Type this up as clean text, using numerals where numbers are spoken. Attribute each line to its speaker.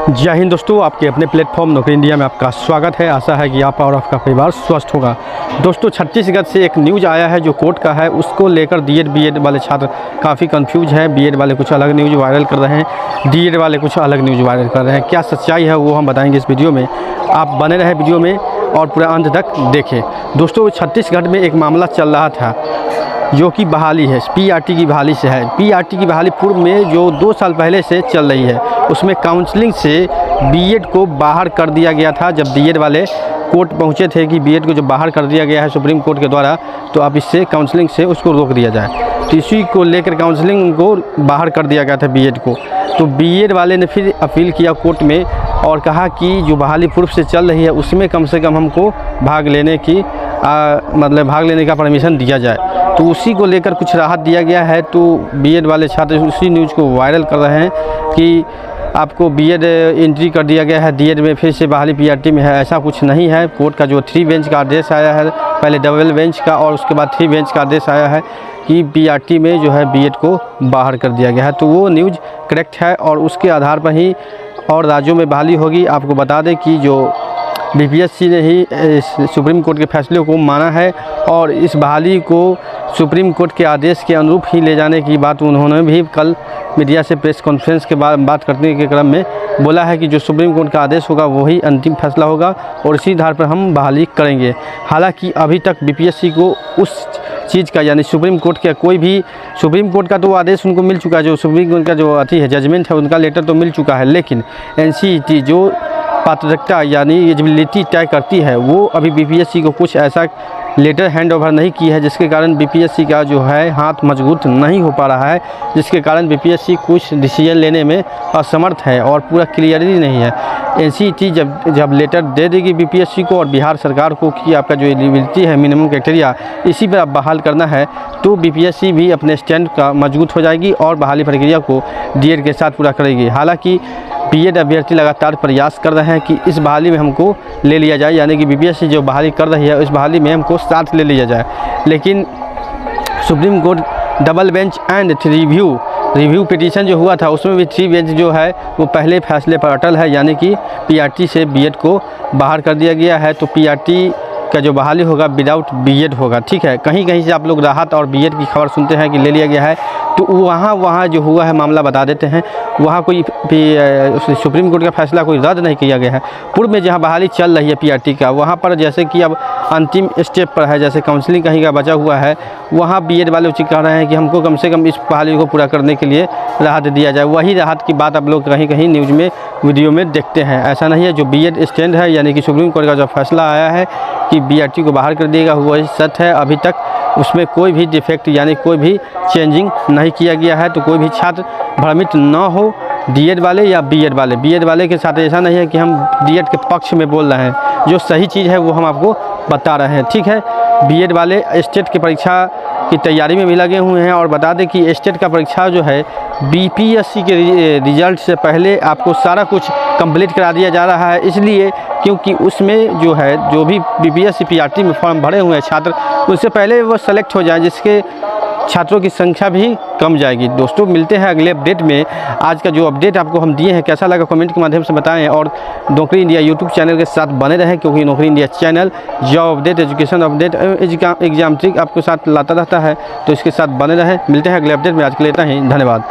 Speaker 1: जय हिंद दोस्तों, आपके अपने प्लेटफॉर्म नौकरी इंडिया में आपका स्वागत है। आशा है कि आप और आपका परिवार स्वस्थ होगा। दोस्तों, छत्तीसगढ़ से एक न्यूज़ आया है जो कोर्ट का है, उसको लेकर बीएड वाले छात्र काफ़ी कंफ्यूज हैं। बीएड वाले कुछ अलग न्यूज़ वायरल कर रहे हैं, डीएड वाले कुछ अलग न्यूज़ वायरल कर रहे हैं। क्या सच्चाई है वो हम बताएंगे इस वीडियो में। आप बने रहे वीडियो में और पूरा अंत तक देखें। दोस्तों, छत्तीसगढ़ में एक मामला चल रहा था जो कि बहाली है, पीआरटी की बहाली से है। पीआरटी की बहाली पूर्व में जो 2 साल पहले से चल रही है, उसमें काउंसलिंग से बीएड को बाहर कर दिया गया था। जब डीएड वाले कोर्ट पहुंचे थे कि बीएड को जो बाहर कर दिया गया है सुप्रीम कोर्ट के द्वारा, तो अब इससे काउंसलिंग से उसको रोक दिया जाए। तो इसी को लेकर काउंसलिंग को बाहर कर दिया गया था बीएड को। तो बीएड वाले ने फिर अपील किया कोर्ट में और कहा कि जो बहाली पूर्व से चल रही है उसमें कम से कम हमको भाग लेने का परमिशन दिया जाए। तो उसी को लेकर कुछ राहत दिया गया है। तो बीएड वाले छात्र उसी न्यूज़ को वायरल कर रहे हैं कि आपको बीएड एंट्री कर दिया गया है, डीएड में फिर से बहाली पीआरटी में है। ऐसा कुछ नहीं है। कोर्ट का जो 3 बेंच का आदेश आया है, पहले डबल बेंच का और उसके बाद 3 बेंच का आदेश आया है कि पीआरटी में जो है बीएड को बाहर कर दिया गया है। तो वो न्यूज़ करेक्ट है और उसके आधार पर ही और राज्यों में बहाली होगी। आपको बता दें कि जो बीपीएससी ने ही सुप्रीम कोर्ट के फैसले को माना है और इस बहाली को सुप्रीम कोर्ट के आदेश के अनुरूप ही ले जाने की बात उन्होंने भी कल मीडिया से प्रेस कॉन्फ्रेंस के बाद बात करने के क्रम में बोला है कि जो सुप्रीम कोर्ट का आदेश होगा वही अंतिम फैसला होगा और इसी आधार पर हम बहाली करेंगे। हालांकि अभी तक बीपीएससी को उस चीज़ का यानी सुप्रीम कोर्ट का तो आदेश उनको मिल चुका है, जो सुप्रीम कोर्ट का जो है जजमेंट है उनका लेटर तो मिल चुका है, लेकिन एनसीईटी जो पात्रता यानी एलिजिबिलिटी तय करती है वो अभी बीपीएससी को कुछ ऐसा लेटर हैंड ओवर नहीं की है, जिसके कारण बीपीएससी का जो है हाथ मजबूत नहीं हो पा रहा है, जिसके कारण बीपीएससी कुछ डिसीजन लेने में असमर्थ है और पूरा क्लियरिटी नहीं है। एनसीईटी जब लेटर दे देगी बीपीएससी को और बिहार सरकार को कि आपका जो एलिजिबिलिटी है मिनिमम क्राइटेरिया इसी पर आप बहाल करना है, तो बीपीएससी भी अपने स्टैंड का मजबूत हो जाएगी और बहाली प्रक्रिया को डीएड के साथ पूरा करेगी। हालांकि बीएड अभ्यर्थी लगातार प्रयास कर रहे हैं कि इस बहाली में हमको ले लिया जाए, यानी कि बीपीएससी जो बहाली कर रही है उस बहाली में हमको साथ ले लिया जाए। लेकिन supreme court double bench and review petition जो हुआ था उसमें भी 3 बेंच जो है वो पहले फैसले पर अटल है, यानी कि पीआरटी से बीएड को बाहर कर दिया गया है। तो पीआरटी का जो बहाली होगा विदाउट बीएड होगा। ठीक है, कहीं कहीं से आप लोग राहत और बीएड की खबर सुनते हैं कि ले लिया गया है, तो वहाँ जो हुआ है मामला बता देते हैं। वहाँ कोई सुप्रीम कोर्ट का फैसला कोई रद्द नहीं किया गया है। पूर्व में जहाँ बहाली चल रही है पीआरटी का, वहाँ पर जैसे कि अब अंतिम स्टेप पर है, जैसे काउंसलिंग कहीं का बचा हुआ है, वहाँ बीएड वाले उचित कह रहे हैं कि हमको कम से कम इस बहाली को पूरा करने के लिए राहत दिया जाए। वही राहत की बात आप लोग कहीं कहीं न्यूज़ में वीडियो में देखते हैं। ऐसा नहीं है। जो बीएड स्टैंड है यानी कि सुप्रीम कोर्ट का जो फैसला आया है कि बीआरटी को बाहर कर देगा वही सच है। अभी तक उसमें कोई भी डिफेक्ट यानी कोई भी चेंजिंग नहीं किया गया है। तो कोई भी छात्र भ्रमित न हो, डीएड वाले या बीएड वाले के साथ ऐसा नहीं है कि हम डीएड के पक्ष में बोल रहे हैं। जो सही चीज़ है वो हम आपको बता रहे हैं। ठीक है, बीएड वाले स्टेट की परीक्षा की तैयारी में भी लगे हुए हैं और बता दें कि स्टेट का परीक्षा जो है बीपीएससी के रिजल्ट से पहले आपको सारा कुछ कंप्लीट करा दिया जा रहा है, इसलिए क्योंकि उसमें जो भी बीपीएससी पीआरटी में फॉर्म भरे हुए हैं छात्र, उससे पहले वो सेलेक्ट हो जाए, जिसके छात्रों की संख्या भी कम जाएगी। दोस्तों, मिलते हैं अगले अपडेट में। आज का जो अपडेट आपको हम दिए हैं कैसा लगा कमेंट के माध्यम से बताएं और नौकरी इंडिया यूट्यूब चैनल के साथ बने रहें, क्योंकि नौकरी India channel job update, education update, exam trick आपके साथ लाता रहता है। तो इसके साथ बने रहें। मिलते हैं अगले अपडेट में। आज के लिए इतना ही। धन्यवाद।